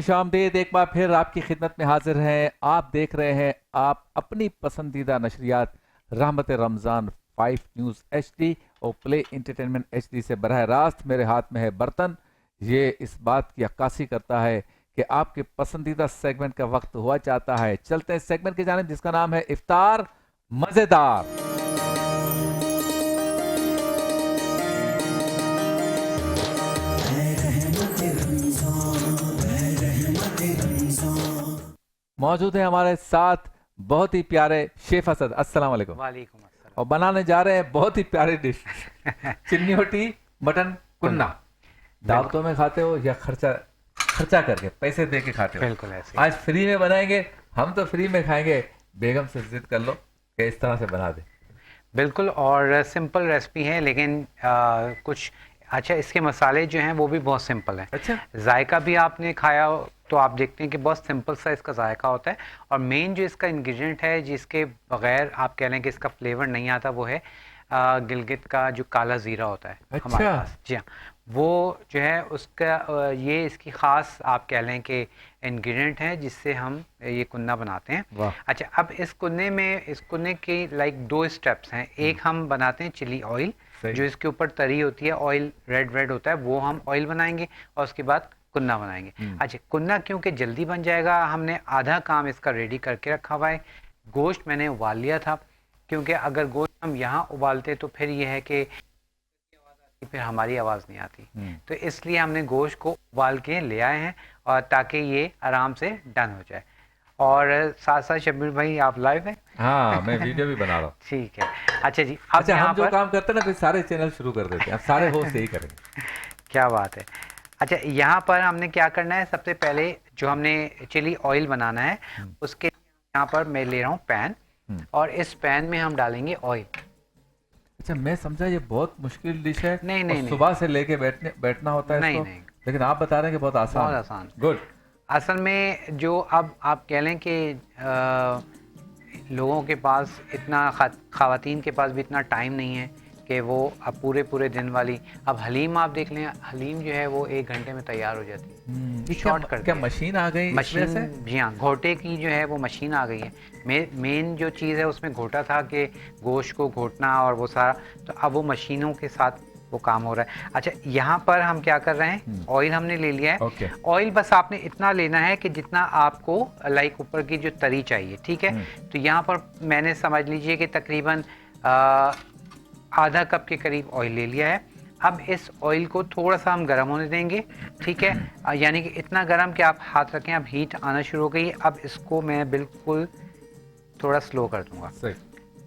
खुशामदीद, एक बार फिर आपकी खिदमत में हाजिर हैं। आप देख रहे हैं आप अपनी पसंदीदा नशरियात रहमत रमज़ान 5 न्यूज़ HD और प्ले इंटरटेनमेंट HD से बरह रास्त मेरे हाथ में है बर्तन। ये इस बात की अक्कासी करता है कि आपके पसंदीदा सेगमेंट का वक्त हुआ चाहता है। चलते हैं सेगमेंट की जानिब जिसका नाम है इफ्तार मज़ेदार। मौजूद है हमारे साथ बहुत ही प्यारे शेफ असद। अस्सलाम वालेकुम। वालेकुम अस्सलाम। और बनाने जा रहे हैं बहुत ही प्यारी डिश चिन्नीवटी मटन कुन्ना। दावतों में खाते हो या खर्चा खर्चा करके पैसे दे के खाते हो? बिल्कुल ऐसे। आज फ्री में बनाएंगे, हम तो फ्री में खाएंगे। बेगम से जिद कर लो कि इस तरह से बना दे। बिल्कुल, और सिंपल रेसिपी है लेकिन कुछ अच्छा इसके मसाले जो हैं वो भी बहुत सिंपल हैं। अच्छा, जायका भी आपने खाया हो तो आप देखते हैं कि बहुत सिंपल सा इसका जायका होता है। और मेन जो इसका इंग्रेडिएंट है जिसके बगैर आप कह लें कि इसका फ्लेवर नहीं आता वो है गिलगित का जो काला ज़ीरा होता है। अच्छा। हमारे पास जी हाँ, वो जो है उसका ये इसकी ख़ास आप कह लें कि इंग्रेडिएंट है जिससे हम ये कुन्ना बनाते हैं। वाह। अच्छा, अब इस कुन्ने के लाइक दो स्टेप्स हैं। एक हम बनाते हैं चिली ऑयल, जो इसके ऊपर तरी होती है, ऑयल रेड रेड होता है, वो हम ऑयल बनाएंगे और उसके बाद कुन्ना बनाएंगे। अच्छा, कुन्ना क्योंकि जल्दी बन जाएगा, हमने आधा काम इसका रेडी करके रखा हुआ है। गोश्त मैंने उबाल लिया था, क्योंकि अगर गोश्त हम यहाँ उबालते तो फिर ये है कि फिर हमारी आवाज़ नहीं आती, तो इसलिए हमने गोश्त को उबाल के ले आए हैं और ताकि ये आराम से डन हो जाए। और साथ साथ शब्बीर भाई आप लाइव हैं? हाँ, मैं वीडियो भी बना रहा हूँ। ठीक है। अच्छा जी, अब अच्छा, यहाँ हम जो पर काम करते हैं ना फिर सारे चैनल शुरू कर देते हैं। अब सारे होस्ट यही करेंगे। क्या बात है। अच्छा, यहाँ पर हमने क्या करना है, सबसे पहले जो हमने चिली ऑयल बनाना है उसके यहाँ पर मैं ले रहा हूँ पैन, और इस पैन में हम डालेंगे ऑयल। अच्छा, मैं समझा ये बहुत मुश्किल डिश है। नहीं और नहीं नहीं सुबह से लेके बैठना होता है नहीं इसको। नहीं, लेकिन आप बता रहे हैं कि बहुत आसान बहुत है। आसान। गुड। असल में जो अब आप कह लें कि लोगों के पास इतना ख़वातीन के पास भी इतना टाइम नहीं है कि वो अब पूरे पूरे दिन वाली, अब हलीम आप देख लें, हलीम जो है वो 1 घंटे में तैयार हो जाती है। शॉर्ट कर क्या मशीन आ गई मशीन इसमें से? जी हाँ, घोटे की जो है वो मशीन आ गई है। मेन जो चीज़ है उसमें घोटा था कि गोश्त को घोटना और वो सारा, तो अब वो मशीनों के साथ वो काम हो रहा है। अच्छा, यहाँ पर हम क्या कर रहे हैं, ऑयल हमने ले लिया है। ऑयल बस आपने इतना लेना है कि जितना आपको लाइक ऊपर की जो तरी चाहिए, ठीक है। तो यहाँ पर मैंने समझ लीजिए कि तकरीबन आधा कप के करीब ऑयल ले लिया है। अब इस ऑयल को थोड़ा सा हम गर्म होने देंगे, ठीक है, यानी कि इतना गर्म कि आप हाथ रखें, अब हीट आना शुरू हो गई है। अब इसको मैं बिल्कुल थोड़ा स्लो कर दूंगा।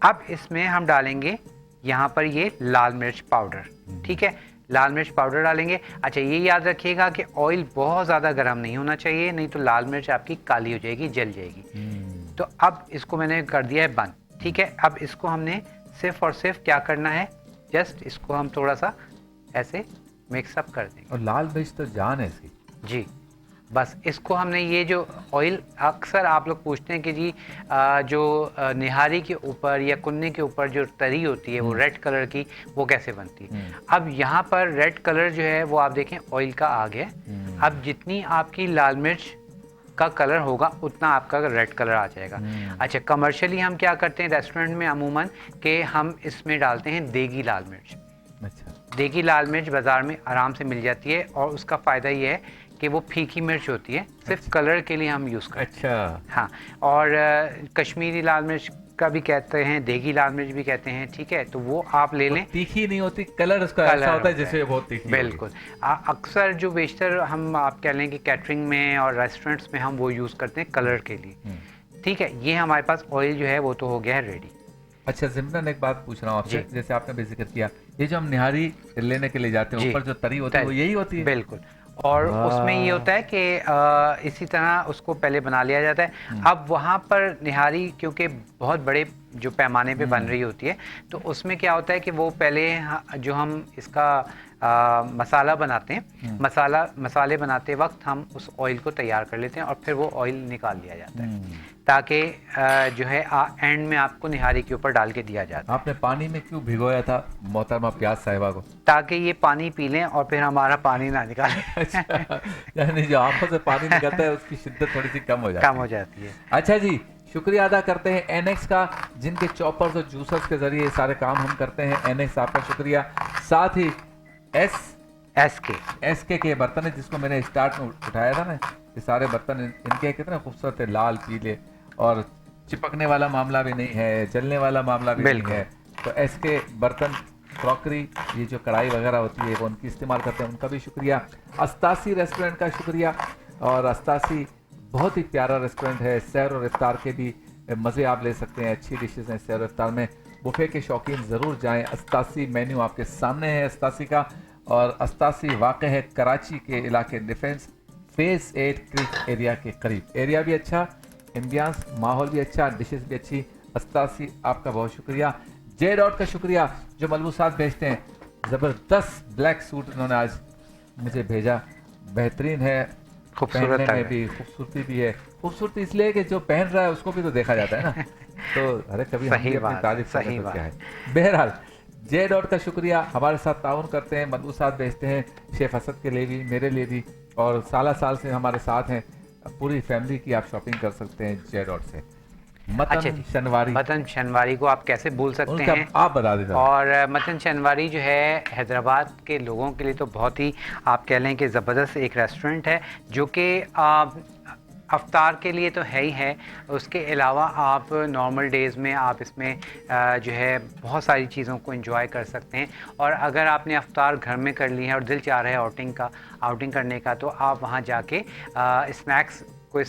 अब इसमें हम डालेंगे यहाँ पर ये लाल मिर्च पाउडर, ठीक है, लाल मिर्च पाउडर डालेंगे। अच्छा, ये याद रखिएगा कि ऑयल बहुत ज़्यादा गर्म नहीं होना चाहिए, नहीं तो लाल मिर्च आपकी काली हो जाएगी, जल जाएगी। तो अब इसको मैंने कर दिया है बंद, ठीक है। अब इसको हमने सिर्फ और सिर्फ क्या करना है, जस्ट इसको हम थोड़ा सा ऐसे मिक्सअप कर देंगे। और लाल मिर्च तो जान है इसकी। जी, बस इसको हमने ये जो ऑयल, अक्सर आप लोग पूछते हैं कि जी जो निहारी के ऊपर या कुन्ने के ऊपर जो तरी होती है वो रेड कलर की, वो कैसे बनती है। अब यहाँ पर रेड कलर जो है वो आप देखें ऑयल का आ गया। अब जितनी आपकी लाल मिर्च का कलर होगा उतना आपका रेड कलर आ जाएगा। अच्छा, कमर्शियली हम क्या करते हैं रेस्टोरेंट में अमूमन कि हम इसमें डालते हैं देगी लाल मिर्च। अच्छा, देगी लाल मिर्च बाज़ार में आराम से मिल जाती है, और उसका फ़ायदा ये है कि वो फीकी मिर्च होती है, सिर्फ कलर के लिए हम यूज़ करते हैं। अच्छा। हाँ, और कश्मीरी लाल मिर्च का भी कहते हैं, देगी लाल मिर्च भी कहते हैं, ठीक है, तो वो आप ले लें। तीखी नहीं होती, कलर उसका ऐसा होता है जैसे बहुत तीखी। बिल्कुल। अक्सर जो बेशतर हम आप कह लें कि कैटरिंग में और रेस्टोरेंट्स में हम वो यूज़ करते हैं कलर के लिए, ठीक है। ये हमारे पास ऑयल जो है वो तो हो गया है रेडी। अच्छा ज़िमरन, एक बात पूछ रहा हूँ आपसे, जैसे आपने भी जिक्र किया, ये जो हम निहारी लेने के लिए जाते हैं ऊपर जो तरी होती है वो यही होती है? बिल्कुल। और उसमें ये होता है कि इसी तरह उसको पहले बना लिया जाता है। अब वहाँ पर निहारी क्योंकि बहुत बड़े जो पैमाने पे बन रही होती है, तो उसमें क्या होता है कि वो पहले जो हम इसका मसाला बनाते हैं, मसाले बनाते वक्त हम उस ऑयल को तैयार कर लेते हैं और फिर वो ऑयल निकाल लिया जाता है ताकि जो है एंड में आपको निहारी के ऊपर डाल के दिया जाता है। आपने पानी में क्यों भिगोया था मोहतरमा प्याज साहिबा को? ताकि ये पानी पी लें और फिर हमारा पानी ना निकालें। अच्छा, यानी जो आंखों से पानी निकलता है उसकी शिद्दत थोड़ी सी कम हो जाती है। अच्छा जी, शुक्रिया अदा करते हैं एनएक्स का, जिनके चॉपर्स और जूसर्स के जरिए सारे काम हम करते हैं। एनएक्स आपका शुक्रिया। साथ ही एसके के बर्तन है, जिसको मैंने स्टार्ट में उठाया था ना, ये सारे बर्तन इनके कितने खूबसूरत है, लाल पीले, और चिपकने वाला मामला भी नहीं है, जलने वाला मामला भी नहीं है। तो एसके बर्तन, क्रॉकरी, ये जो कढ़ाई वगैरह होती है वो उनकी इस्तेमाल करते हैं, उनका भी शुक्रिया। अस्तासी रेस्टोरेंट का शुक्रिया। और अस्तासी बहुत ही प्यारा रेस्टोरेंट है, सहर और इफ्तार के भी मज़े आप ले सकते हैं, अच्छी डिशेस हैं सहर और इफ्तार में। बुफे के शौकीन ज़रूर जाएं। अस्तासी मेन्यू आपके सामने है अस्तासी का। और अस्तासी वाक़ है कराची के इलाके डिफेंस फेज़ 8 क्रिक एरिया के करीब। एरिया भी अच्छा, एम्बियंस, माहौल भी अच्छा, डिशेस भी अच्छी। अस्तासी आपका बहुत शुक्रिया। जे डॉट का शुक्रिया, जो मलबूसात भेजते हैं। ज़बरदस्त ब्लैक सूट उन्होंने आज मुझे भेजा, बेहतरीन है, पहनने में भी खूबसूरती भी है। खूबसूरती इसलिए कि जो पहन रहा है उसको भी तो देखा जाता है ना। तो अरे कभी हम भी अपनी तारीफ करते तो क्या है। बहरहाल जे डॉट का शुक्रिया, हमारे साथ ताउन करते हैं, मलबूसात भेजते हैं, शेफ असद के लिए भी, मेरे लिए भी, और साल से हमारे साथ हैं। पूरी फैमिली की आप शॉपिंग कर सकते हैं जे डॉट से। मतन शनवारी को आप कैसे भूल सकते हैं, आप बता दीजिए। और मतन शनवारी जो है हैदराबाद के लोगों के लिए तो बहुत ही आप कह लें कि ज़बरदस्त एक रेस्टोरेंट है, जो कि अफ्तार के लिए तो है ही है। उसके अलावा आप नॉर्मल डेज़ में आप इसमें जो है बहुत सारी चीज़ों को एंजॉय कर सकते हैं। और अगर आपने अफ्तार घर में कर ली है और दिल चाह रहा है आउटिंग करने का, तो आप वहाँ जाके स्नैक्स को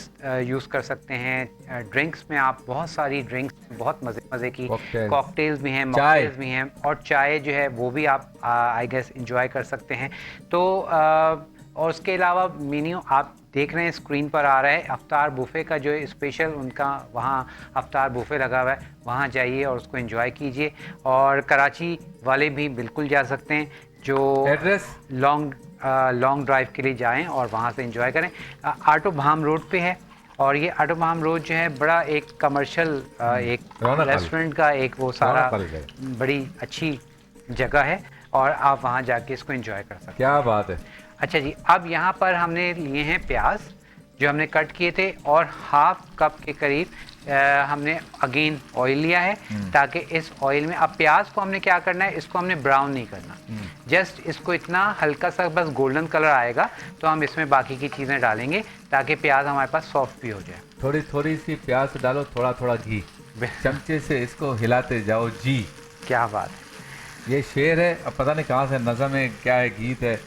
यूज़ कर सकते हैं। ड्रिंक्स में आप बहुत सारी ड्रिंक्स, बहुत मज़े की कॉकटेल्स भी हैं, मॉकटेल्स भी हैं, और चाय जो है वो भी आप आई गेस एंजॉय कर सकते हैं। तो और उसके अलावा मेन्यू आप देख रहे हैं, स्क्रीन पर आ रहा है। अफ्तार बुफ़े का जो स्पेशल उनका वहाँ अफ्तार बुफ़े लगा हुआ है, वहाँ जाइए और उसको एंजॉय कीजिए। और कराची वाले भी बिल्कुल जा सकते हैं, जो एड्रेस लॉन्ग ड्राइव के लिए जाएं और वहाँ से एंजॉय करें। आटो भाम रोड पे है, और ये आटो भाम रोड जो है बड़ा एक कमर्शियल एक रेस्टोरेंट का एक वो सारा बड़ी अच्छी जगह है, और आप वहाँ जाके इसको एंजॉय कर सकते हैं। क्या बात है। अच्छा जी, अब यहाँ पर हमने लिए हैं प्याज जो हमने कट किए थे, और हाफ कप के करीब हमने अगेन ऑयल लिया है, ताकि इस ऑयल में, अब प्याज को हमने क्या करना है, इसको हमने ब्राउन नहीं करना, जस्ट इसको इतना हल्का सा बस गोल्डन कलर आएगा तो हम इसमें बाकी की चीज़ें डालेंगे, ताकि प्याज हमारे पास सॉफ्ट भी हो जाए। थोड़ी सी प्याज डालो, थोड़ा घी, चमचे से इसको हिलाते जाओ जी। क्या बात है, ये शेर है, अब पता नहीं कहाँ से नज़म है, क्या है, गीत है,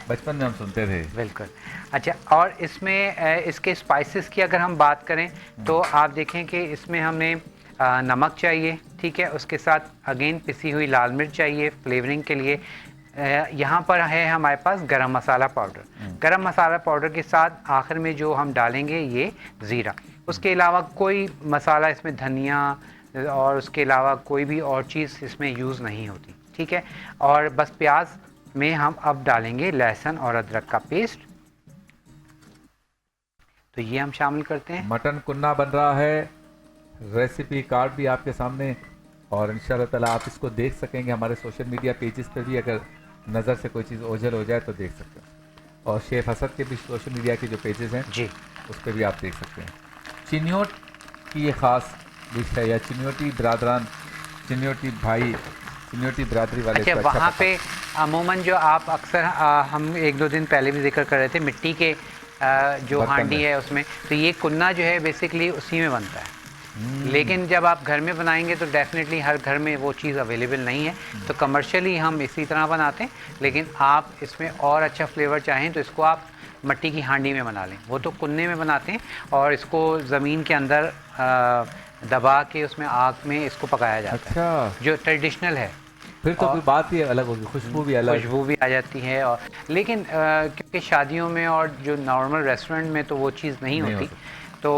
बचपन में हम सुनते थे। बिल्कुल। अच्छा, और इसमें इसके स्पाइसेस की अगर हम बात करें तो आप देखें कि इसमें हमें नमक चाहिए, ठीक है, उसके साथ अगेन पिसी हुई लाल मिर्च चाहिए फ्लेवरिंग के लिए। यहाँ पर है हमारे पास गरम मसाला पाउडर। गरम मसाला पाउडर के साथ आखिर में जो हम डालेंगे ये ज़ीरा। उसके अलावा कोई मसाला इसमें, धनिया और उसके अलावा कोई भी और चीज़ इसमें यूज़ नहीं होती, ठीक है। और बस प्याज में हम अब डालेंगे लहसुन और अदरक का पेस्ट, तो ये हम शामिल करते हैं। मटन कुन्ना बन रहा है, रेसिपी कार्ड भी आपके सामने, और इंशाल्लाह ताला आप इसको देख सकेंगे हमारे सोशल मीडिया पेजेस पे भी, अगर नज़र से कोई चीज़ ओझल हो जाए तो देख सकते हैं। और शेफ असद के भी सोशल मीडिया के जो पेजेस हैं जी, उस पर भी आप देख सकते हैं। चिन्योट की ये ख़ास डिश है, या चिन्योटी बिरादरान, चिन्योटी भाई, चिन्योटी बिरादरी वाले। अच्छा, वहाँ पे अमूमन जो आप अक्सर हम 1-2 दिन पहले भी जिक्र कर रहे थे, मिट्टी के जो हांडी है उसमें, तो ये कुन्ना जो है बेसिकली उसी में बनता है। लेकिन जब आप घर में बनाएंगे तो डेफिनेटली हर घर में वो चीज़ अवेलेबल नहीं है, तो कमर्शियली हम इसी तरह बनाते हैं। लेकिन आप इसमें और अच्छा फ्लेवर चाहें तो इसको आप मिट्टी की हांडी में बना लें, वो तो कुन्ने में बनाते हैं, और इसको ज़मीन के अंदर दबा के उसमें आग में इसको पकाया जाता है, जो ट्रेडिशनल है। फिर तो कोई बात ही अलग होगी, खुशबू भी आ जाती है। और लेकिन क्योंकि शादियों में और जो नॉर्मल रेस्टोरेंट में तो वो चीज़ नहीं होती, तो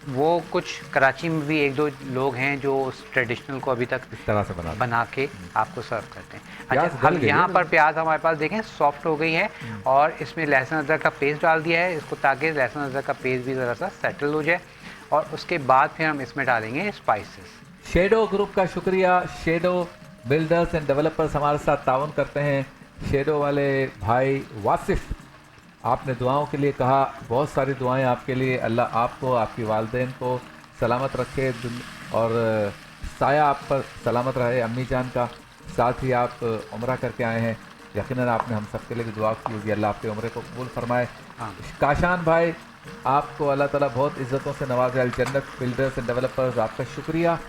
वो कुछ कराची में भी एक दो लोग हैं जो उस ट्रेडिशनल को अभी तक इस तरह से बना के आपको सर्व करते हैं। प्याज अच्छा, गल हम गई है यहाँ पर बिल्कुल। प्याज हमारे पास देखें सॉफ्ट हो गई है, और इसमें लहसुन अदरक का पेस्ट डाल दिया है इसको, ताकि लहसुन अदरक का पेस्ट भी ज़रा सा सेटल हो जाए। और उसके बाद फिर हम इसमें डालेंगे स्पाइसेस। शेडो ग्रुप का शुक्रिया। शेडो बिल्डर्स एंड डेवलपर्स हमारे साथ ताउन करते हैं। शेडो वाले भाई वासिफ, आपने दुआओं के लिए कहा, बहुत सारी दुआएं आपके लिए। अल्लाह आपको, आपकी वालदेन को सलामत रखे और साया आप पर सलामत रहे अम्मी जान का। साथ ही आप उम्रा करके आए हैं, यकीनन आपने हम सबके लिए भी दुआ की होगी, अल्लाह आपके उम्रे को कबूल फरमाए। हाँ, काशान भाई, आपको अल्लाह ताला बहुत इज़्ज़तों से नवाजे। अल जन्नत बिल्डर्स एंड डेवलपर्स, आपका शुक्रिया।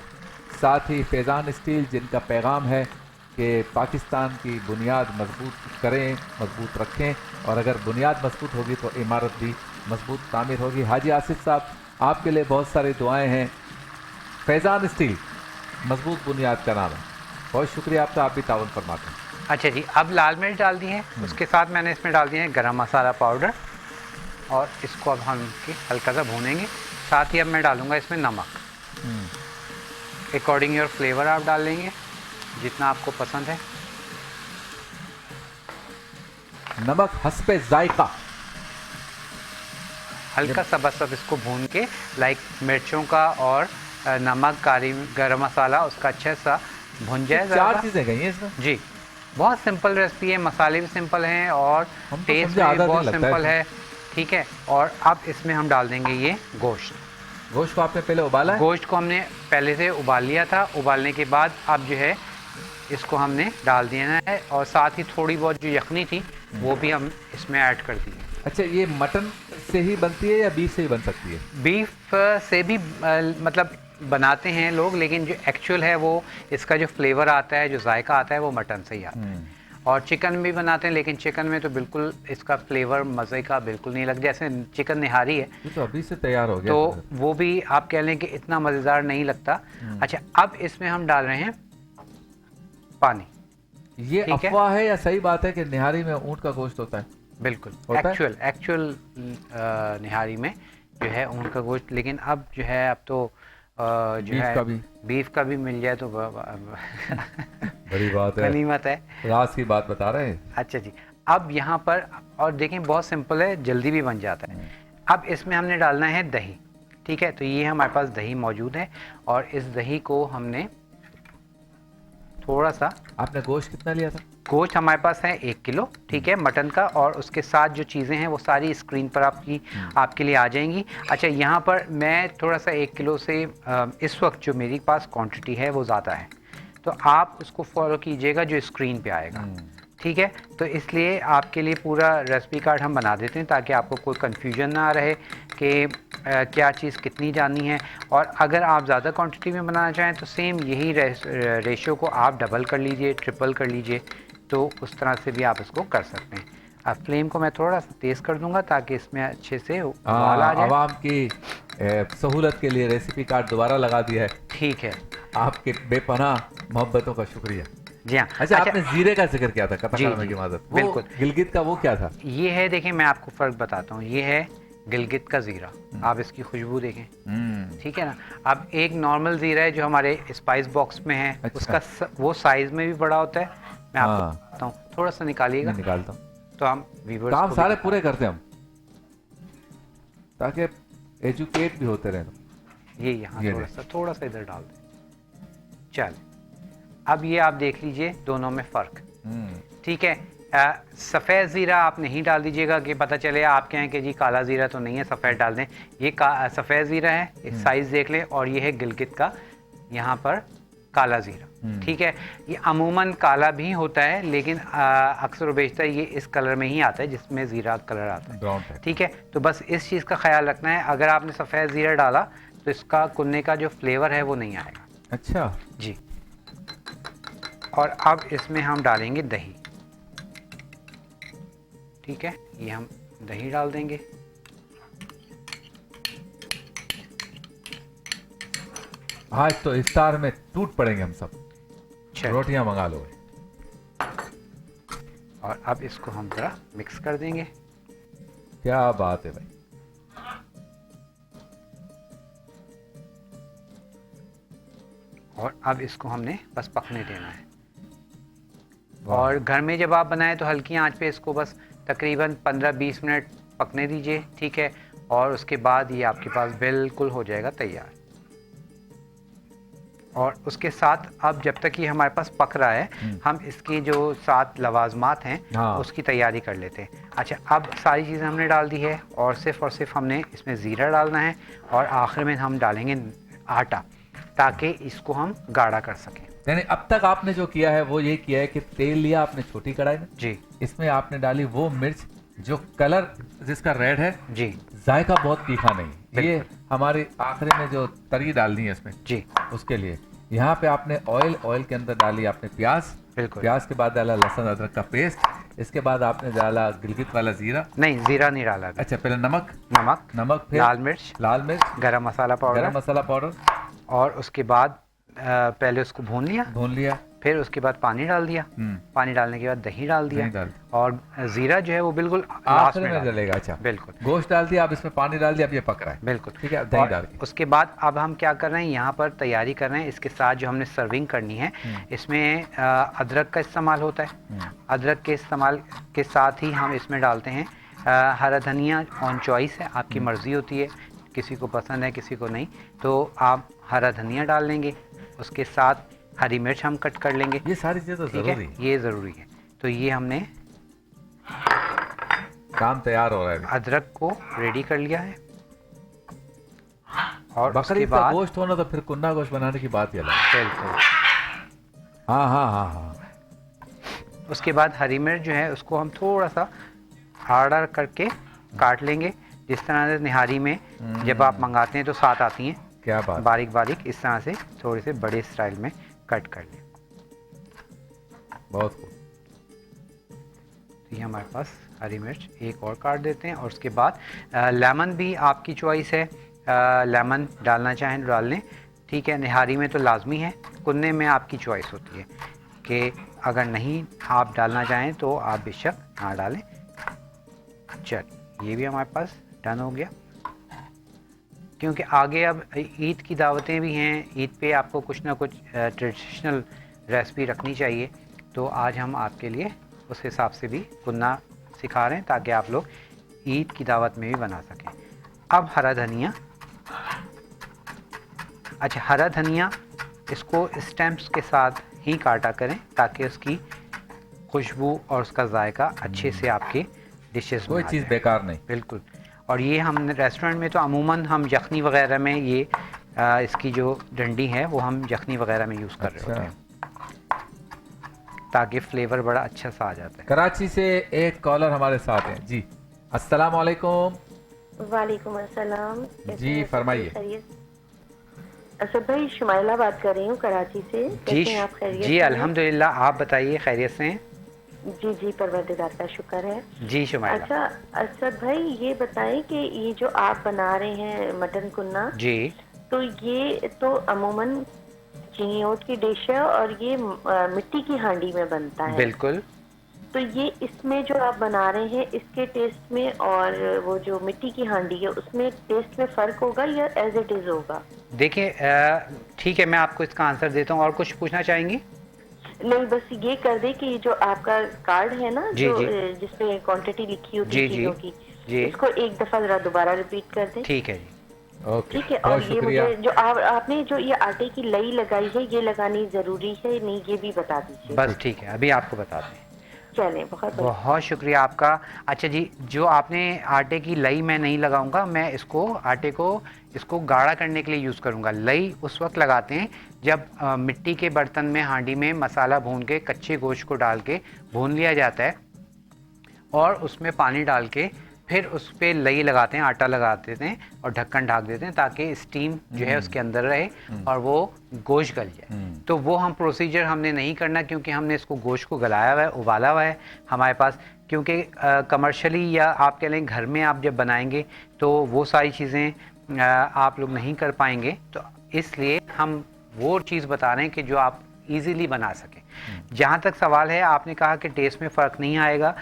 साथ ही फैज़ान स्टील, जिनका पैगाम है कि पाकिस्तान की बुनियाद मजबूत करें, मजबूत रखें, और अगर बुनियाद मजबूत होगी तो इमारत भी मजबूत तामीर होगी। हाजी आसिफ साहब, आपके लिए बहुत सारी दुआएं हैं। फैज़ान स्टील मजबूत बुनियाद का नाम है, बहुत शुक्रिया आपका, आप भी ताउन फरमाते हैं। अच्छा जी, अब लाल मिर्च डाल दी है, उसके साथ मैंने इसमें डाल दिया है गरम मसाला पाउडर, और इसको अब हम हल्का सा भूनेंगे। साथ ही अब मैं डालूँगा इसमें नमक, अकॉर्डिंग योर फ्लेवर आप डाल लेंगे जितना आपको पसंद है। नमक हस्बे जायका। हल्का सा बस अब इसको भून के, लाइक मिर्चों का और नमक, कारी गरम मसाला उसका अच्छा सा भुन जाए। चार चीज़ें गई हैं इसमें जी, बहुत सिंपल रेसिपी है, मसाले भी सिंपल हैं और हम तो टेस्ट समझे भी आधा दिन बहुत लगता है सिंपल इसमें। है। ठीक है, और अब इसमें हम डाल देंगे ये गोश्त। गोश्त को आपने पहले उबाला है? गोश्त को हमने पहले से उबाल लिया था, उबालने के बाद अब जो है इसको हमने डाल देना है, और साथ ही थोड़ी बहुत जो यखनी थी वो भी हम इसमें ऐड कर दी है। अच्छा, ये मटन से ही बनती है या बीफ से ही बन सकती है? बीफ से भी मतलब बनाते हैं लोग, लेकिन जो एक्चुअल है वो इसका जो फ्लेवर आता है, जो जायका आता है, वो मटन से ही आता है। और चिकन भी बनाते हैं, लेकिन चिकन में तो बिल्कुल इसका फ्लेवर मज़े का बिल्कुल नहीं लगता। जैसे चिकन निहारी है ये तो अभी से तैयार हो गया। तो वो भी आप कह लें कि इतना मज़ेदार नहीं लगता। अच्छा, अब इसमें हम डाल रहे हैं पानी। ये ठीक है? अफवाह है या सही बात है कि निहारी में ऊँट का गोश्त होता है? बिल्कुल होता है? एक्चुअल निहारी में जो है ऊँट का गोश्त, लेकिन अब जो है अब तो जो बीफ है का भी? बीफ का भी मिल जाए तो बड़ी बात है, गनीमत है। राज की बात बता रहे हैं। अच्छा जी, अब यहाँ पर और देखें बहुत सिंपल है, जल्दी भी बन जाता है। अब इसमें हमने डालना है दही। ठीक है, तो ये हमारे पास दही मौजूद है, और इस दही को हमने थोड़ा सा, आपने गोश्त कितना लिया था? गोश्त हमारे पास है 1 किलो, ठीक है, मटन का, और उसके साथ जो चीज़ें हैं वो सारी स्क्रीन पर आपके लिए आ जाएंगी। अच्छा, यहाँ पर मैं थोड़ा सा 1 किलो से इस वक्त जो मेरी पास क्वांटिटी है वो ज़्यादा है, तो आप उसको फॉलो कीजिएगा जो स्क्रीन पे आएगा। ठीक है, तो इसलिए आपके लिए पूरा रेसिपी कार्ड हम बना देते हैं ताकि आपको कोई कन्फ्यूजन ना रहे कि क्या चीज़ कितनी जाननी है। और अगर आप ज़्यादा क्वांटिटी में बनाना चाहें तो सेम यही रेशियो को आप डबल कर लीजिए, ट्रिपल कर लीजिए, तो उस तरह से भी आप इसको कर सकते हैं। अब फ्लेम को मैं थोड़ा सा तेज़ कर दूंगा ताकि इसमें अच्छे से उबाल आ जाए। आवाम की सहूलत के लिए रेसिपी कार्ड दोबारा लगा दिया है। ठीक है आपके बेपनाह मोहब्बतों का शुक्रिया। जी हाँ। अच्छा, आपने जीरे का जिक्र किया था, जी, कतार जी, की माजत, वो बिल्कुल। गिलगित का वो क्या था? ये है, देखिए मैं आपको फ़र्क बताता हूँ, ये है गिलगित का ज़ीरा, आप इसकी खुशबू देखें। ठीक है ना। अब एक नॉर्मल ज़ीरा है जो हमारे स्पाइस बॉक्स में है। अच्छा। उसका वो साइज़ में भी बड़ा होता है। मैं आपको बताता हूँ, थोड़ा सा निकालिएगा। मैं निकालता हूँ। तो हम व्यूअर्स काम को सारे पूरे करते हैं हम, ताकि एजुकेट भी होते रहें। ये यहाँ ये थोड़ा सा इधर डाल दें। चल, अब ये आप देख लीजिए दोनों में फ़र्क। ठीक है, सफ़ेद ज़ीरा आप नहीं डाल दीजिएगा कि पता चले आप कहें कि जी काला ज़ीरा तो नहीं है, सफ़ेद डाल दें। ये सफ़ेद ज़ीरा है, इस साइज़ देख लें, और ये है गिलगित का यहाँ पर काला ज़ीरा। ठीक है, ये अमूमन काला भी होता है, लेकिन अक्सर व बेशतर ये इस कलर में ही आता है जिसमें ज़ीरा कलर आता है। Brown type. ठीक है, तो बस इस चीज़ का ख्याल रखना है, अगर आपने सफ़ेद ज़ीरा डाला तो इसका कुन्ने का जो फ्लेवर है वो नहीं आएगा। अच्छा जी, और अब इसमें हम डालेंगे दही। ठीक है, ये हम दही डाल देंगे। आज तो इफ्तार में टूट पड़ेंगे हम सब, चलिए, रोटियां मंगा लो। और अब इसको हम ज़रा मिक्स कर देंगे। क्या बात है भाई। और अब इसको हमने बस पकने देना है। वाह। और घर में जब आप बनाएं तो हल्की आंच पे इसको बस तकरीबन 15-20 मिनट पकने दीजिए, ठीक है। और उसके बाद ये आपके पास बिल्कुल हो जाएगा तैयार। और उसके साथ अब जब तक ये हमारे पास पक रहा है, हम इसकी जो 7 लवाजमात हैं हाँ। उसकी तैयारी कर लेते हैं। अच्छा, अब सारी चीज़ें हमने डाल दी है और सिर्फ हमने इसमें ज़ीरा डालना है और आखिर में हम डालेंगे आटा, ताकि इसको हम गाढ़ा कर सकें। यानी अब तक आपने जो किया है वो ये किया है कि तेल लिया आपने छोटी कढ़ाई में, जी इसमें आपने डाली वो मिर्च जो कलर जिसका रेड है, जी जायका बहुत तीखा नहीं, ये बिल्कुल। हमारी आखिरी में जो तरी डालनी है इसमें जी उसके लिए। यहाँ पे आपने ऑयल के अंदर डाली आपने प्याज, बिल्कुल। प्याज के बाद डाला लहसुन अदरक का पेस्ट, इसके बाद आपने डाला गिलगित वाला जीरा। नहीं, ज़ीरा नहीं डाला अभी। अच्छा, पहले नमक, नमक, फिर लाल मिर्च, गरम मसाला पाउडर, और उसके बाद पहले उसको भून लिया, फिर उसके बाद पानी डाल दिया, पानी डालने के बाद दही डाल दिया, और ज़ीरा जो है वो बिल्कुल लास्ट में डलेगा। अच्छा, बिल्कुल। गोश्त डाल दिया, अब इसमें पानी डाल दिया, अब ये पक रहा है, बिल्कुल, ठीक है। दही डाल के उसके बाद अब हम क्या कर रहे हैं, यहाँ पर तैयारी कर रहे हैं। इसके साथ जो हमने सर्विंग करनी है, इसमें अदरक का इस्तेमाल होता है। अदरक के इस्तेमाल के साथ ही हम इसमें डालते हैं हरा धनिया। ऑन चॉइस है, आपकी मर्ज़ी होती है, किसी को पसंद है किसी को नहीं, तो आप हरा धनिया डाल लेंगे। उसके साथ हरी मिर्च हम कट कर लेंगे। ये सारी चीज़ें ज़रूरी है, ये ज़रूरी है। तो ये हमने काम तैयार हो रहा है। अदरक को रेडी कर लिया है। और बकरी उसके का बाद गोश्त होना तो फिर कुन्ना गोश्त बनाने की बात ही अलग है। बिल्कुल। हाँ हाँ हाँ हाँ। उसके बाद हरी मिर्च जो है उसको हम थोड़ा सा आड़ा करके काट लेंगे, जिस तरह से निहारी में जब आप मंगाते हैं तो साथ आती हैं, क्या बात, बारीक बारीक इस तरह से थोड़े से बड़े स्टाइल में कट कर लें। बहुत खूब। तो ये हमारे पास हरी मिर्च एक और काट देते हैं। और उसके बाद लेमन भी आपकी चॉइस है, लेमन डालना चाहें तो डाल लें, ठीक है। निहारी में तो लाजमी है, कुन्ने में आपकी चॉइस होती है कि अगर नहीं आप डालना चाहें तो आप बेशक ना डालें। चल, ये भी हमारे पास डन हो गया, क्योंकि आगे अब ईद की दावतें भी हैं। ईद पे आपको कुछ ना कुछ ट्रेडिशनल रेसिपी रखनी चाहिए, तो आज हम आपके लिए उस हिसाब से भी कुन्ना सिखा रहे हैं, ताकि आप लोग ईद की दावत में भी बना सकें। अब हरा धनिया, अच्छा हरा धनिया इसको स्टेम्स के साथ ही काटा करें, ताकि उसकी खुशबू और उसका जायका अच्छे से आपके डिशेस में कोई चीज़ बेकार नहीं। बिल्कुल। और ये हम रेस्टोरेंट में तो अमूमन हम यखनी वगैरह में ये इसकी जो डंडी है वो हम यखनी वगैरह में यूज़ कर रहे होते हैं, ताकि फ्लेवर बड़ा अच्छा सा आ जाता है। कराची से एक कॉलर हमारे साथ हैं जी। अस्सलाम वालेकुम। वालेकुम अस्सलाम। जी फरमाइए। असद भाई, शुमाइला बात कर रही हूँ कराची से। जी कैसे हैं आप? खैरियत जी से हैं? अल्हम्दुलिल्लाह, आप बताइए खैरियत से हैं? जी जी, परवरदिगार का शुक्र है। जी शुमाइला। अच्छा असद भाई, ये बताएं कि ये जो आप बना रहे हैं मटन कुन्ना, जी तो ये तो अमूमन चिनियोट की डिश है और ये मिट्टी की हांडी में बनता है। बिल्कुल। तो ये इसमें जो आप बना रहे हैं, इसके टेस्ट में और वो जो मिट्टी की हांडी है उसमें टेस्ट में फ़र्क होगा या एज इट इज़ होगा? देखिए ठीक है, मैं आपको इसका आंसर देता हूँ। और कुछ पूछना चाहेंगी? नहीं, बस ये कर दे कि जो आपका कार्ड है ना, जी, जो जी। जिसपे क्वांटिटी लिखी होती जी, है जी, चीज़ों की, जी। इसको एक दफ़ा ज़रा दोबारा रिपीट कर दें। ठीक है जी। ओके, ठीक है। बहुत और ये शुक्रिया। मुझे जो आपने जो ये आटे की लई लगाई है, ये लगानी ज़रूरी है नहीं, ये भी बता दीजिए। बस ठीक है, अभी आपको बताते हैं। चलें, बहुत बहुत शुक्रिया आपका। अच्छा जी, जो आपने आटे की लई मैं नहीं लगाऊंगा, मैं इसको आटे को इसको गाढ़ा करने के लिए यूज़ करूंगा। लई उस वक्त लगाते हैं जब मिट्टी के बर्तन में हांडी में मसाला भून के कच्चे गोश्त को डाल के भून लिया जाता है, और उसमें पानी डाल के फिर उस पर लई लगाते हैं, आटा लगा देते हैं और ढक्कन ढाक देते हैं, ताकि स्टीम जो है उसके अंदर रहे और वो गोश्त गल जाए। तो वो हम प्रोसीजर हमने नहीं करना, क्योंकि हमने इसको गोश्त को गलाया हुआ है, उबाला हुआ है हमारे पास। क्योंकि कमर्शियली या आप कह लें घर में आप जब बनाएंगे तो वो सारी चीज़ें आप लोग नहीं कर पाएंगे, तो इसलिए हम वो चीज़ बता रहे हैं कि जो आप इजीली बना सकें। जहाँ तक सवाल है, आपने कहा कि टेस्ट में फ़र्क नहीं आएगा।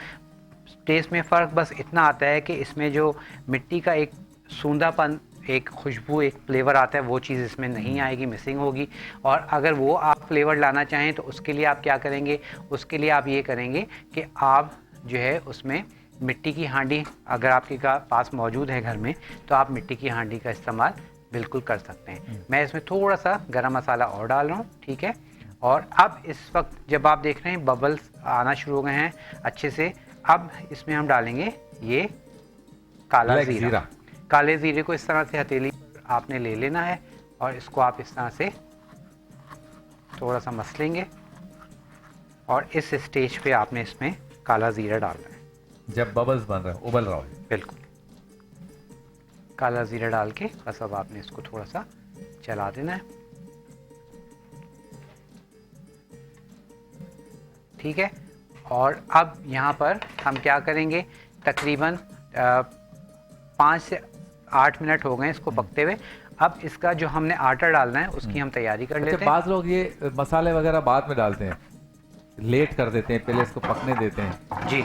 टेस्ट में फ़र्क बस इतना आता है कि इसमें जो मिट्टी का एक सूंधापन एक खुशबू, एक फ्लेवर आता है, वो चीज़ इसमें नहीं आएगी, मिसिंग होगी। और अगर वो आप फ्लेवर लाना चाहें तो उसके लिए आप क्या करेंगे, उसके लिए आप ये करेंगे कि आप जो है उसमें मिट्टी की हांडी अगर आपके पास मौजूद है घर में, तो आप मिट्टी की हांडी का इस्तेमाल बिल्कुल कर सकते हैं। मैं इसमें थोड़ा सा गरम मसाला और डाल रहा हूँ, ठीक है। और अब इस वक्त जब आप देख रहे हैं बबल्स आना शुरू हो गए हैं अच्छे से, अब इसमें हम डालेंगे ये काला ब्लैक ज़ीरा। काले ज़ीरे को इस तरह से हथेली आपने ले लेना है और इसको आप इस तरह से थोड़ा सा मसलेंगे और इस स्टेज पे आपने इसमें काला ज़ीरा डालना है। जब बबल्स बन रहा है, उबल रहा है, बिल्कुल काला ज़ीरा डाल के बस अब आपने इसको थोड़ा सा चला देना है, ठीक है। और अब यहाँ पर हम क्या करेंगे, तकरीबन 5 से 8 मिनट हो गए इसको पकते हुए। अब इसका जो हमने आटा डालना है उसकी हम तैयारी कर लेते हैं। बाद लोग ये मसाले वगैरह बाद में डालते हैं, लेट कर देते हैं, पहले इसको पकने देते हैं जी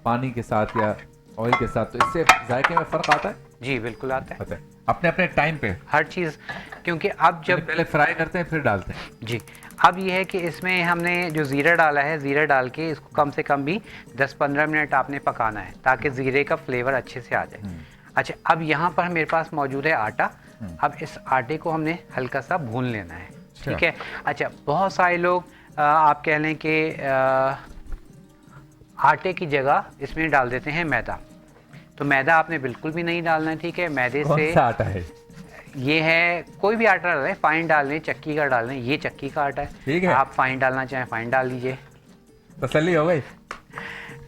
पानी के साथ या ऑयल के साथ, तो इससे जायके में फ़र्क आता है। जी बिल्कुल आता है, अपने अपने टाइम पे हर चीज़, क्योंकि अब जब पहले फ्राई करते हैं फिर डालते हैं जी। अब ये है कि इसमें हमने जो ज़ीरा डाला है, ज़ीरा डाल के इसको कम से कम भी 10-15 मिनट आपने पकाना है ताकि ज़ीरे का फ्लेवर अच्छे से आ जाए। अच्छा, अब यहाँ पर मेरे पास मौजूद है आटा। अब इस आटे को हमने हल्का सा भून लेना है, ठीक है। अच्छा, बहुत सारे लोग आप कह लें कि आटे की जगह इसमें डाल देते हैं मैदा, तो मैदा आपने बिल्कुल भी नहीं डालना है, ठीक है। मैदे से कौन सा आटा है? ये है, कोई भी आटा डाल लें, फाइन डाल लें, चक्की का डाल लें, ये चक्की का आटा है, ठीक है। आप फाइन डालना चाहें फाइन डाल लीजिए, तसल्ली हो गई,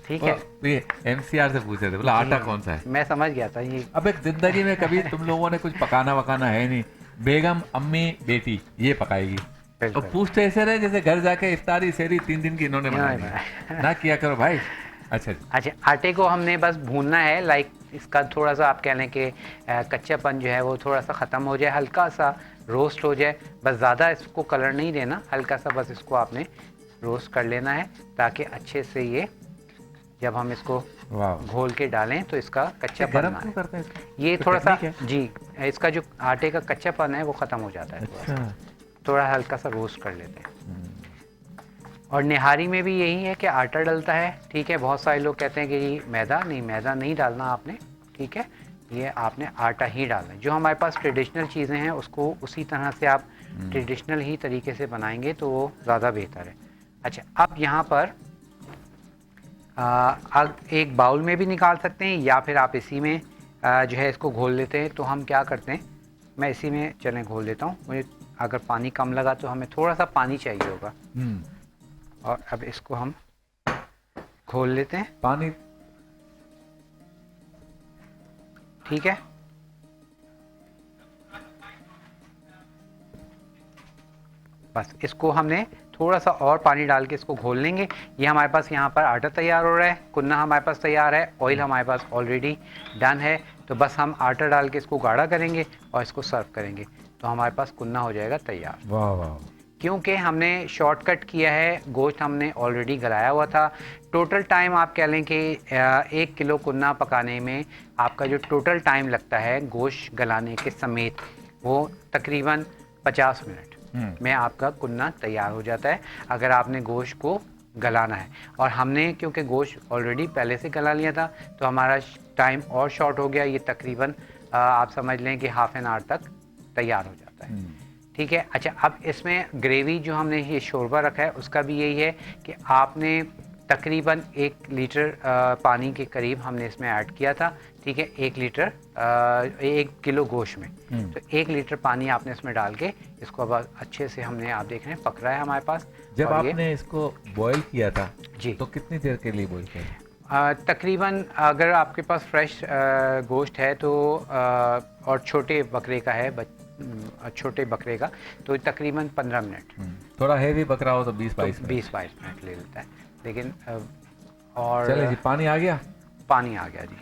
ठीक है। ये MCR से पूछे थे, बोला आटा कौन सा है। मैं समझ गया था ये। अब एक जिंदगी में कभी तुम लोगों ने कुछ पकाना वकाना है नहीं, बेगम अम्मी बेटी ये पकाएगी, तो पूछते ऐसे रहे जैसे घर जाके इफ्तारी सेरी 3 दिन की इन्होंने बनाई है। ना किया करो भाई। अच्छा आटे को हमने बस भूनना है, लाइक इसका थोड़ा सा आप कह लें कि कच्चापन जो है वो थोड़ा सा ख़त्म हो जाए, हल्का सा रोस्ट हो जाए, बस ज़्यादा इसको कलर नहीं देना, हल्का सा बस इसको आपने रोस्ट कर लेना है ताकि अच्छे से ये जब हम इसको घोल के डालें तो इसका कच्चापन ना आए। करते हैं ये थोड़ा सा जी, इसका जो आटे का कच्चापन है वो ख़त्म हो जाता है, थोड़ा हल्का सा रोस्ट कर लेते हैं। और निहारी में भी यही है कि आटा डलता है, ठीक है। बहुत सारे लोग कहते हैं कि ये मैदा नहीं डालना आपने, ठीक है। ये आपने आटा ही डालना है। जो हमारे पास ट्रेडिशनल चीज़ें हैं उसको उसी तरह से आप ट्रेडिशनल ही तरीके से बनाएंगे तो वो ज़्यादा बेहतर है। अच्छा, अब यहाँ पर एक बाउल में भी निकाल सकते हैं या फिर आप इसी में जो है इसको घोल लेते हैं। तो हम क्या करते हैं, मैं इसी में चलें घोल लेता हूँ। मुझे अगर पानी कम लगा तो हमें थोड़ा सा पानी चाहिए होगा, और अब इसको हम घोल लेते हैं पानी, ठीक है। बस इसको हमने थोड़ा सा और पानी डाल के इसको घोल लेंगे। ये हमारे पास यहाँ पर आटा तैयार हो रहा है, कुन्ना हमारे पास तैयार है, ऑयल हमारे पास ऑलरेडी डन है। तो बस हम आटा डाल के इसको गाढ़ा करेंगे और इसको सर्व करेंगे तो हमारे पास कुन्ना हो जाएगा तैयार। वाह वाह। क्योंकि हमने शॉर्टकट किया है, गोश्त हमने ऑलरेडी गलाया हुआ था। टोटल टाइम आप कह लें कि 1 किलो कुन्ना पकाने में आपका जो टोटल टाइम लगता है गोश्त गलाने के समेत वो तकरीबन 50 मिनट में आपका कुन्ना तैयार हो जाता है अगर आपने गोश्त को गलाना है। और हमने क्योंकि गोश्त ऑलरेडी पहले से गला लिया था तो हमारा टाइम और शॉर्ट हो गया। ये तकरीबन आप समझ लें कि हाफ एन आवर तक तैयार हो जाता है, ठीक है। अच्छा, अब इसमें ग्रेवी जो हमने ये शोरबा रखा है उसका भी यही है कि आपने तकरीबन 1 लीटर पानी के करीब हमने इसमें ऐड किया था, ठीक है। 1 किलो गोश्त में तो 1 लीटर पानी आपने इसमें डाल के इसको अब अच्छे से हमने, आप देख रहे हैं पक रहा है हमारे पास। जब आपने इसको बॉईल किया था जी तो कितनी देर के लिए बॉईल किया? तकरीबन अगर आपके पास फ्रेश गोश्त है तो और छोटे बकरे का है, छोटे बकरे का, तो तकरीबन 15 मिनट। थोड़ा हेवी बकरा हो तो 20-22 मिनट ले लेता है, लेकिन और चले जी, पानी आ गया? पानी आ गया जी।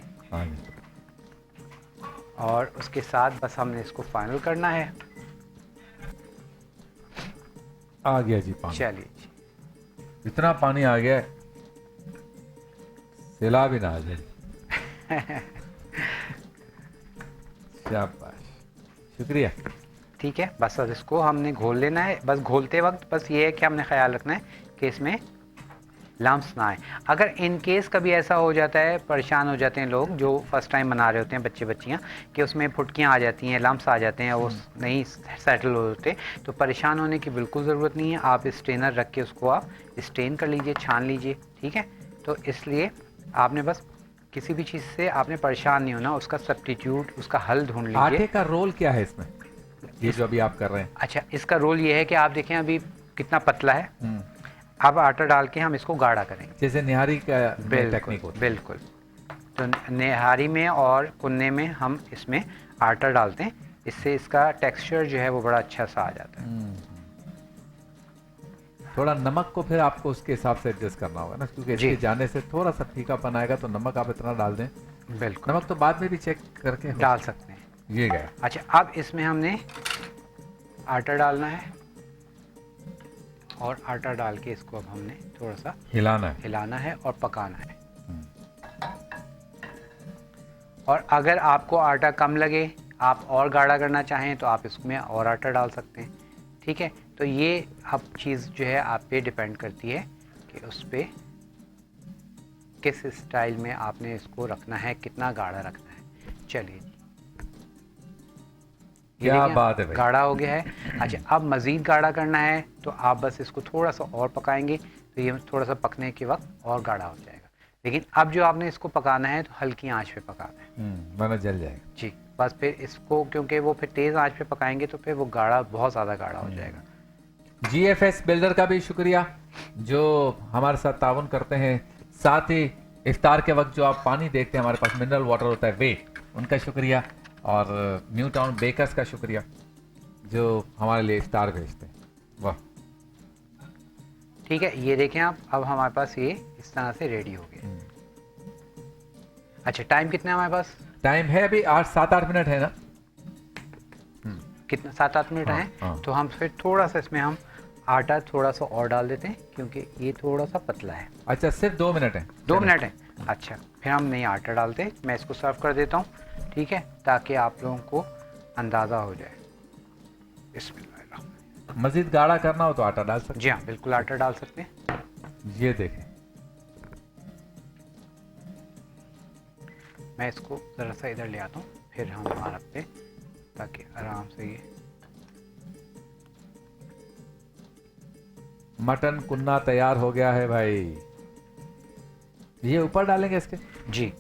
और उसके साथ बस हमने इसको फाइनल करना है। आ गया जी पानी। चलिए जी, इतना पानी आ गया सैलाब ही ना आ जाए। शाबाश। शुक्रिया। ठीक है, बस अब इसको हमने घोल लेना है। बस घोलते वक्त बस ये है कि हमने ख्याल रखना है कि इसमें लम्प्स ना आए। अगर इन केस कभी ऐसा हो जाता है, परेशान हो जाते हैं लोग जो फर्स्ट टाइम बना रहे होते हैं, बच्चे बच्चियाँ, कि उसमें फुटकियाँ आ जाती हैं, लम्प्स आ जाते हैं, वो नहीं सेटल होते, तो परेशान होने की बिल्कुल ज़रूरत नहीं है। आप स्ट्रेनर रख के उसको आप स्ट्रेन कर लीजिए, छान लीजिए। ठीक है, तो इसलिए आपने बस किसी भी चीज़ से आपने परेशान नहीं होना, उसका सब्स्टिट्यूट, उसका हल ढूंढ लीजिए। आटे का रोल क्या है इसमें, ये जो अभी आप कर रहे हैं? अच्छा, इसका रोल ये है कि आप देखें अभी कितना पतला है। अब आटा डाल के हम इसको गाढ़ा करेंगे, जैसे निहारी का बिल्कुल टेक्निक होती है। बिल्कुल। तो निहारी में और कुन्ने में हम इसमें आटा डालते हैं, इससे इसका टेक्सचर जो है वो बड़ा अच्छा सा आ जाता है। थोड़ा नमक को फिर आपको उसके हिसाब से एडजस्ट करना होगा ना, क्योंकि जी। इसके जाने से थोड़ा सा फीकापन आएगा, तो नमक आप इतना डाल दें। बिल्कुल, नमक तो बाद में भी चेक करके डाल सकते हैं। ये गया। अच्छा, अब इसमें हमने आटा डालना है और आटा डाल के इसको अब हमने थोड़ा सा हिलाना है और पकाना है। और अगर आपको आटा कम लगे, आप और गाढ़ा करना चाहें, तो आप इसमें और आटा डाल सकते हैं। ठीक है, तो ये अब चीज़ जो है आप पे डिपेंड करती है कि उस पर किस स्टाइल में आपने इसको रखना है, कितना गाढ़ा रखना है। चलिए, ये क्या देखिए, बात है भाई। गाढ़ा हो गया है। अच्छा, अब मज़ीद गाढ़ा करना है तो आप बस इसको थोड़ा सा और पकाएंगे, तो ये थोड़ा सा पकने के वक्त और गाढ़ा हो जाएगा। लेकिन अब जो आपने इसको पकाना है तो हल्की आंच पे पकाना है, वरना जल जाएगा। जी। बस फिर इसको, क्योंकि वो फिर तेज़ आंच पे पकाएंगे तो फिर वो गाढ़ा, बहुत ज़्यादा गाढ़ा हो जाएगा। GFS बिल्डर का भी शुक्रिया जो हमारे साथ ताउन करते हैं। साथ ही इफ्तार के वक्त जो आप पानी देखते हैं, हमारे पास मिनरल वाटर होता है, वे उनका शुक्रिया। और न्यू टाउन बेकर्स का शुक्रिया जो हमारे लिए इफ्तार भेजते हैं। वाह, ठीक है, ये देखें आप, अब हमारे पास ये इस तरह से रेडी हो गया। अच्छा, टाइम कितना है हमारे पास? टाइम है अभी 7-8 मिनट है ना? कितना, 7-8 मिनट हाँ, हैं। हाँ। तो हम फिर थोड़ा सा इसमें हम आटा थोड़ा सा और डाल देते हैं, क्योंकि ये थोड़ा सा पतला है। अच्छा, सिर्फ 2 मिनट है? 2 मिनट है। अच्छा, फिर हम नहीं आटा डालते, मैं इसको सर्व कर देता हूँ। ठीक है, ताकि आप लोगों को अंदाज़ा हो जाए। बिस्मिल्लाह। मजीद गाढ़ा करना हो तो आटा डाल सकते जी हाँ, बिल्कुल आटा डाल सकते हैं। हैं। ये देखें, मैं इसको ज़रा सा इधर ले आता हूँ, फिर हम वहाँ रखते हैं ताकि आराम से ये मटन कुन्ना तैयार हो गया है भाई। ये ऊपर डालेंगे इसके? जी,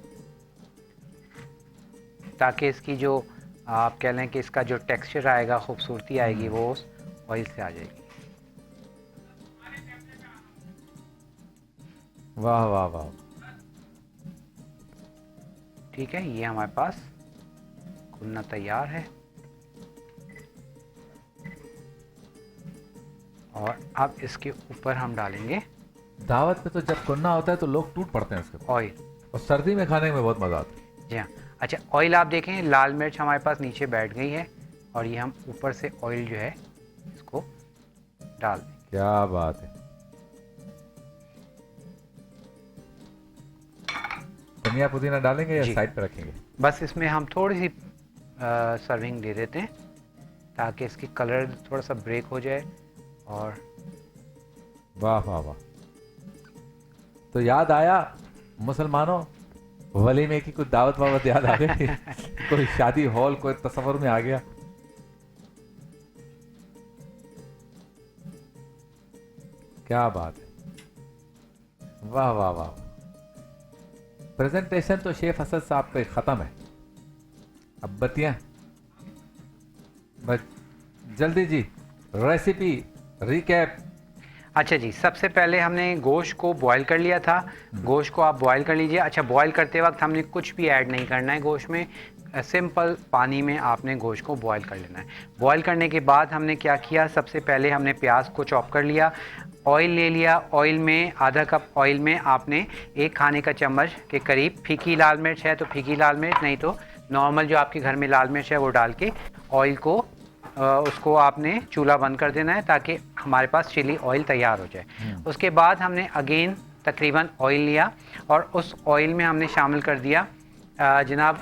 ताकि इसकी जो आप कह लें कि इसका जो टेक्सचर आएगा, खूबसूरती आएगी, वो उस ऑयल से आ जाएगी। वाह वाह वाह। ठीक है, ये हमारे पास कुन्ना तैयार है। और अब इसके ऊपर हम डालेंगे दावत पे तो जब कुन्ना होता है तो लोग टूट पड़ते हैं उसके, ऑयल। और सर्दी में खाने में बहुत मजा आता है। जी हाँ। अच्छा, ऑयल आप देखें, लाल मिर्च हमारे पास नीचे बैठ गई है, और ये हम ऊपर से ऑयल जो है इसको डाल दें। क्या बात है। धनिया पुदीना डालेंगे या जी। साइड पे रखेंगे? बस इसमें हम थोड़ी सी सर्विंग दे देते हैं, ताकि इसकी कलर थोड़ा सा ब्रेक हो जाए। और वाह वाह वाह। तो याद आया मुसलमानों, वलीमे की कुछ दावत वावत याद आ गई? कोई शादी हॉल कोई तस्वर में आ गया? क्या बात है, वाह वाह वाह। प्रेजेंटेशन तो शेफ असद साहब पे खत्म है, अब बतियां बस जल्दी जी, रेसिपी रिकैप। अच्छा जी, सबसे पहले हमने गोश्त को बॉईल कर लिया था। गोश्त को आप बॉईल कर लीजिए। अच्छा, बॉईल करते वक्त हमने कुछ भी ऐड नहीं करना है गोश्त में, सिंपल पानी में आपने गोश्त को बॉईल कर लेना है। बॉईल करने के बाद हमने क्या किया, सबसे पहले हमने प्याज को चॉप कर लिया, ऑयल ले लिया। ऑयल में आधा कप ऑयल में आपने 1 खाने का चम्मच के करीब फीकी लाल मिर्च है तो फीकी लाल मिर्च, नहीं तो नॉर्मल जो आपके घर में लाल मिर्च है वो डाल के ऑयल को उसको आपने चूल्हा बंद कर देना है, ताकि हमारे पास चिली ऑयल तैयार हो जाए। उसके बाद हमने अगेन तकरीबन ऑयल लिया और उस ऑयल में हमने शामिल कर दिया जनाब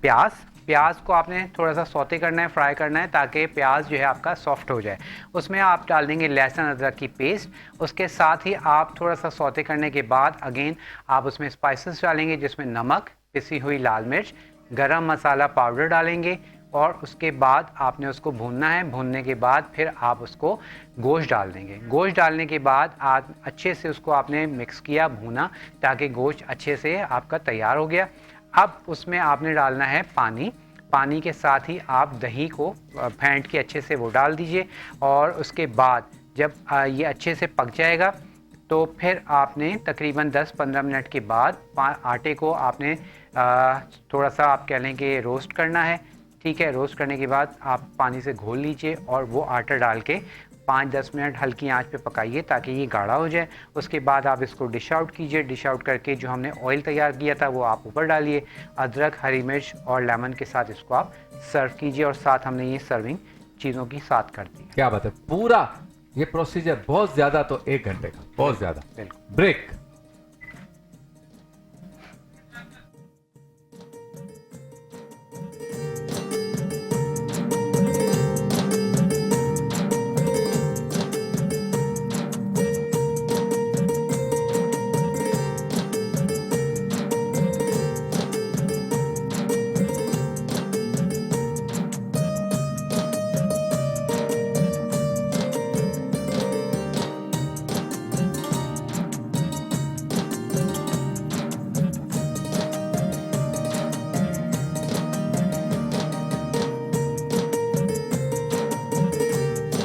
प्याज को आपने थोड़ा सा सौते करना है, फ्राई करना है, ताकि प्याज जो है आपका सॉफ्ट हो जाए। उसमें आप डाल देंगे लहसुन अदरक की पेस्ट। उसके साथ ही आप थोड़ा सा सौते करने के बाद अगेन आप उसमें स्पाइसेस डालेंगे, जिसमें नमक, पिसी हुई लाल मिर्च, गरम मसाला पाउडर डालेंगे और उसके बाद आपने उसको भूनना है। भूनने के बाद फिर आप उसको गोश्त डाल देंगे। गोश्त डालने के बाद आप अच्छे से उसको आपने मिक्स किया, भूना, ताकि गोश्त अच्छे से आपका तैयार हो गया। अब उसमें आपने डालना है पानी। पानी के साथ ही आप दही को फेंट के अच्छे से वो डाल दीजिए और उसके बाद जब ये अच्छे से पक जाएगा तो फिर आपने तकरीबन 10-15 मिनट के बाद आटे को आपने थोड़ा सा आप कह लें कि रोस्ट करना है। ठीक है, रोस्ट करने के बाद आप पानी से घोल लीजिए और वो आटा डाल के 5-10 मिनट हल्की आंच पे पकाइए ताकि ये गाढ़ा हो जाए। उसके बाद आप इसको डिश आउट कीजिए। डिश आउट करके जो हमने ऑयल तैयार किया था वो आप ऊपर डालिए। अदरक, हरी मिर्च और लेमन के साथ इसको आप सर्व कीजिए और साथ हमने ये सर्विंग चीज़ों की साथ कर दी। क्या बात है, पूरा ये प्रोसीजर बहुत ज्यादा तो 1 घंटे का, बहुत ज्यादा। बिल्कुल। ब्रेक।